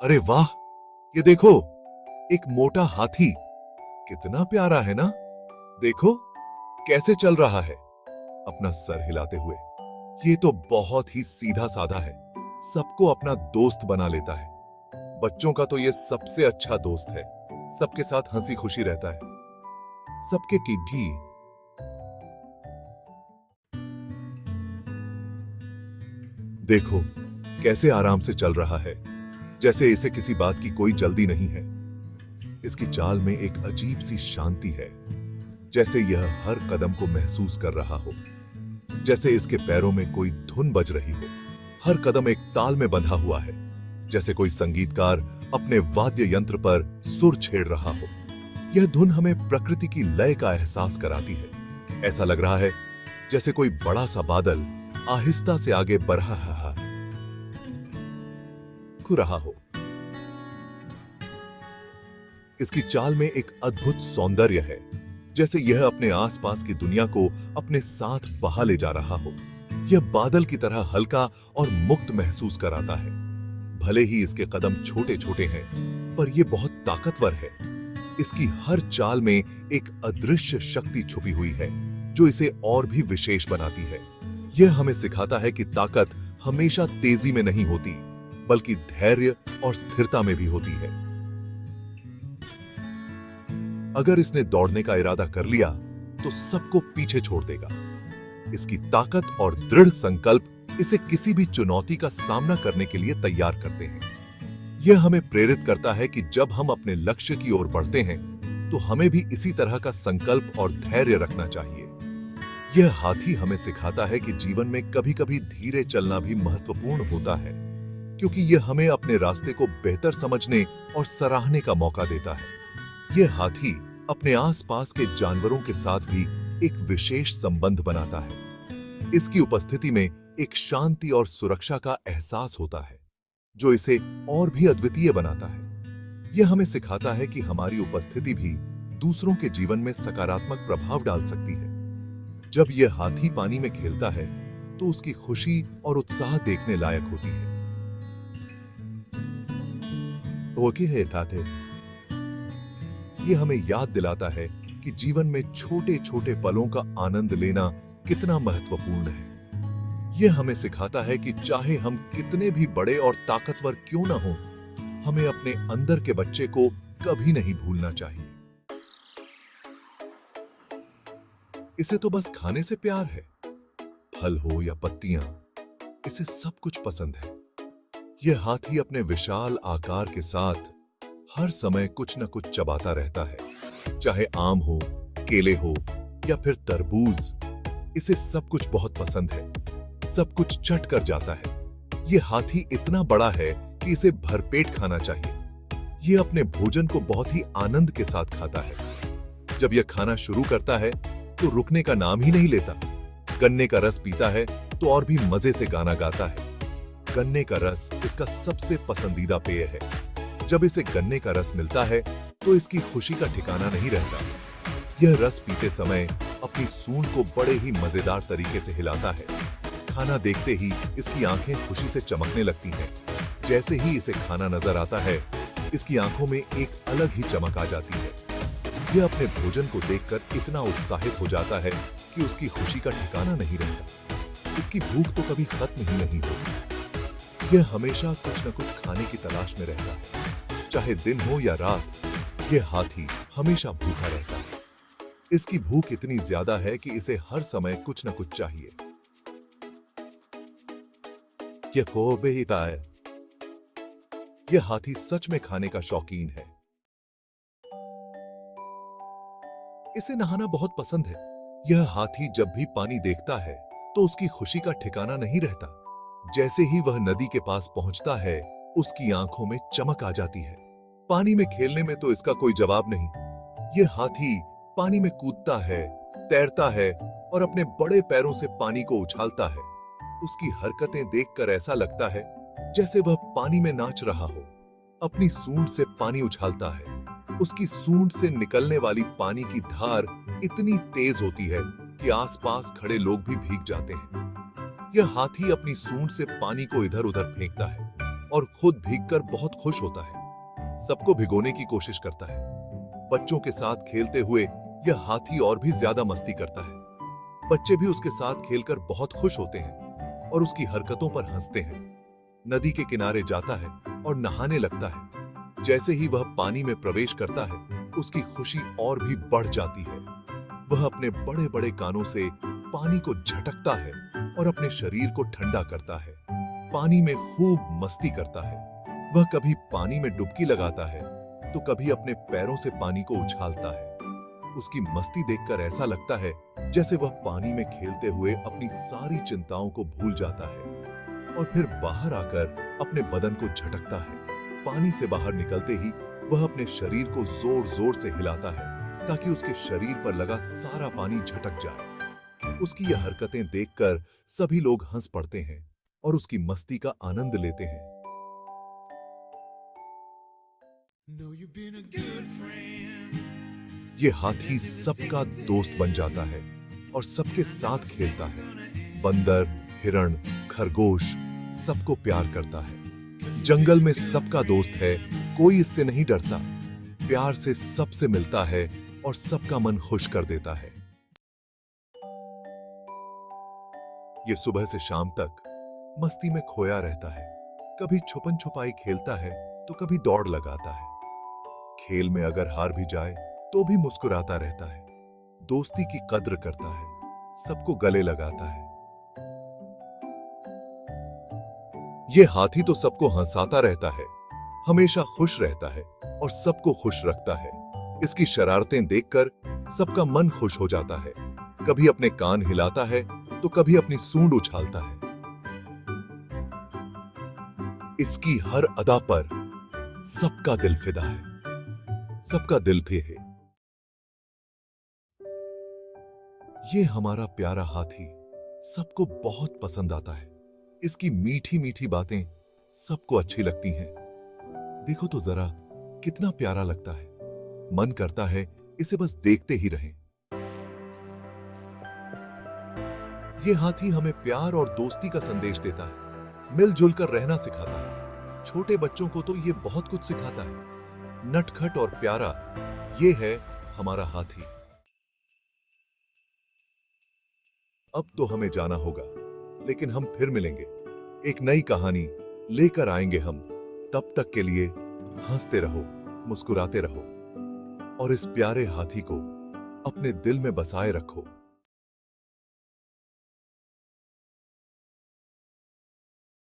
अरे वाह, ये देखो, एक मोटा हाथी। कितना प्यारा है ना। देखो कैसे चल रहा है, अपना सर हिलाते हुए। ये तो बहुत ही सीधा साधा है, सबको अपना दोस्त बना लेता है। बच्चों का तो ये सबसे अच्छा दोस्त है, सबके साथ हंसी खुशी रहता है, सबके टिड्ढी। देखो कैसे आराम से चल रहा है, जैसे इसे किसी बात की कोई जल्दी नहीं है। इसकी चाल में एक अजीब सी शांति है, जैसे यह हर कदम को महसूस कर रहा हो, जैसे इसके पैरों में कोई धुन बज रही हो। हर कदम एक ताल में बंधा हुआ है, जैसे कोई संगीतकार अपने वाद्य यंत्र पर सुर छेड़ रहा हो। यह धुन हमें प्रकृति की लय का एहसास कराती है। ऐसा लग रहा है जैसे कोई बड़ा सा बादल आहिस्ता से आगे बढ़ रहा हो। इसकी चाल में एक अद्भुत सौंदर्य है, जैसे यह अपने आसपास की दुनिया को अपने साथ बहा ले जा रहा हो। यह बादल की तरह हल्का और मुक्त महसूस कराता है। भले ही इसके कदम छोटे छोटे हैं, पर यह बहुत ताकतवर है। इसकी हर चाल में एक अदृश्य शक्ति छुपी हुई है, जो इसे और भी विशेष बनाती है। यह हमें सिखाता है कि ताकत हमेशा तेजी में नहीं होती, बल्कि धैर्य और स्थिरता में भी होती है। अगर इसने दौड़ने का इरादा कर लिया, तो सबको पीछे छोड़ देगा। इसकी ताकत और दृढ़ संकल्प इसे किसी भी चुनौती का सामना करने के लिए तैयार करते हैं। यह हमें प्रेरित करता है कि जब हम अपने लक्ष्य की ओर बढ़ते हैं, तो हमें भी इसी तरह का संकल्प और धैर्य रखना चाहिए। यह हाथी हमें सिखाता है कि जीवन में कभी-कभी धीरे चलना भी महत्वपूर्ण होता है, क्योंकि यह हमें अपने रास्ते को बेहतर समझने और सराहने का मौका देता है। यह हाथी अपने आसपास के जानवरों के साथ भी एक विशेष संबंध बनाता है। इसकी उपस्थिति में एक शांति और सुरक्षा का एहसास होता है, जो इसे और भी अद्वितीय बनाता है। यह हमें सिखाता है कि हमारी उपस्थिति भी दूसरों के जीवन में सकारात्मक प्रभाव डाल सकती है। जब यह हाथी पानी में खेलता है, तो उसकी खुशी और उत्साह देखने लायक होती है। यह हमें याद दिलाता है कि जीवन में छोटे छोटे पलों का आनंद लेना कितना महत्वपूर्ण है। यह हमें सिखाता है कि चाहे हम कितने भी बड़े और ताकतवर क्यों ना हों, हमें अपने अंदर के बच्चे को कभी नहीं भूलना चाहिए। इसे तो बस खाने से प्यार है, फल हो या पत्तियां, इसे सब कुछ पसंद है। यह हाथी अपने विशाल आकार के साथ हर समय कुछ न कुछ चबाता रहता है, चाहे आम हो, केले हो या फिर तरबूज। इसे सब कुछ बहुत पसंद है, सब कुछ चट कर जाता है। यह हाथी इतना बड़ा है कि इसे भरपेट खाना चाहिए। यह अपने भोजन को बहुत ही आनंद के साथ खाता है। जब यह खाना शुरू करता है, तो रुकने का नाम ही नहीं लेता। गन्ने का रस पीता है तो और भी मजे से गाना गाता है। गन्ने का रस इसका सबसे पसंदीदा पेय है। जब इसे गन्ने का रस मिलता है, तो इसकी खुशी का ठिकाना नहीं रहता। यह रस पीते समय अपनी सूंड को बड़े ही मजेदार तरीके से हिलाता है। खाना देखते ही इसकी आंखें खुशी से चमकने लगती हैं। जैसे ही इसे खाना नजर आता है, इसकी आंखों में एक अलग ही चमक आ जाती है। यह अपने भोजन को देखकर इतना उत्साहित हो जाता है कि उसकी खुशी का ठिकाना नहीं रहता। इसकी भूख तो कभी खत्म ही नहीं होती। यह हमेशा कुछ न कुछ खाने की तलाश में रहता है। चाहे दिन हो या रात, यह हाथी हमेशा भूखा रहता है। इसकी भूख इतनी ज्यादा है कि इसे हर समय कुछ न कुछ चाहिए। यह को बेहता है। यह हाथी सच में खाने का शौकीन है। इसे नहाना बहुत पसंद है। यह हाथी जब भी पानी देखता है, तो उसकी खुशी का ठिकाना नहीं रहता। जैसे ही वह नदी के पास पहुंचता है, उसकी आंखों में चमक आ जाती है। पानी में खेलने में तो इसका कोई जवाब नहीं। यह हाथी पानी में कूदता है, तैरता है और अपने बड़े पैरों से पानी को उछालता है। उसकी हरकतें देखकर ऐसा लगता है जैसे वह पानी में नाच रहा हो। अपनी सूंड से पानी उछालता है। उसकी सूंड से निकलने वाली पानी की धार इतनी तेज होती है कि आसपास खड़े लोग भी भीग जाते हैं। यह हाथी अपनी सूंड से पानी को इधर उधर फेंकता है और खुद भीगकर बहुत खुश होता है। सबको भिगोने की कोशिश करता है। बच्चों के साथ खेलते हुए यह हाथी और भी ज्यादा मस्ती करता है। बच्चे भी उसके साथ खेलकर बहुत खुश होते हैं और उसकी हरकतों पर हंसते हैं। नदी के किनारे जाता है और नहाने लगता है। जैसे ही वह पानी में प्रवेश करता है, उसकी खुशी और भी बढ़ जाती है। वह अपने बड़े बड़े कानों से पानी को झटकता है और अपने शरीर को ठंडा करता है। पानी में खूब मस्ती करता है। वह कभी पानी में डुबकी लगाता है तो कभी अपने पैरों से पानी को उछालता है। उसकी मस्ती देखकर ऐसा लगता है जैसे वह पानी में खेलते हुए अपनी सारी चिंताओं को भूल जाता है और फिर बाहर आकर अपने बदन को झटकता है। पानी से बाहर निकलते ही वह अपने शरीर को जोर जोर से हिलाता है ताकि उसके शरीर पर लगा सारा पानी झटक जाए। उसकी यह हरकतें देखकर सभी लोग हंस पड़ते हैं और उसकी मस्ती का आनंद लेते हैं। ये हाथी सबका दोस्त बन जाता है और सबके साथ खेलता है। बंदर, हिरण, खरगोश सबको प्यार करता है। जंगल में सबका दोस्त है, कोई इससे नहीं डरता। प्यार से सबसे मिलता है और सबका मन खुश कर देता है। ये सुबह से शाम तक मस्ती में खोया रहता है। कभी छुपन छुपाई खेलता है तो कभी दौड़ लगाता है। खेल में अगर हार भी जाए तो भी मुस्कुराता रहता है। दोस्ती की कद्र करता है, सबको गले लगाता है। ये हाथी तो सबको हंसाता रहता है, हमेशा खुश रहता है और सबको खुश रखता है। इसकी शरारतें देखकर सबका मन खुश हो जाता है। कभी अपने कान हिलाता है तो कभी अपनी सूंड उछालता है। इसकी हर अदा पर सबका दिल फिदा है, सबका दिल भी है। ये हमारा प्यारा हाथी सबको बहुत पसंद आता है। इसकी मीठी मीठी बातें सबको अच्छी लगती हैं। देखो तो जरा कितना प्यारा लगता है। मन करता है इसे बस देखते ही रहें। ये हाथी हमें प्यार और दोस्ती का संदेश देता है, मिलजुल कर रहना सिखाता है। छोटे बच्चों को तो ये बहुत कुछ सिखाता है। नटखट और प्यारा ये है हमारा हाथी। अब तो हमें जाना होगा, लेकिन हम फिर मिलेंगे। एक नई कहानी लेकर आएंगे हम। तब तक के लिए हंसते रहो, मुस्कुराते रहो और इस प्यारे हाथी को अपने दिल में बसाए रखो।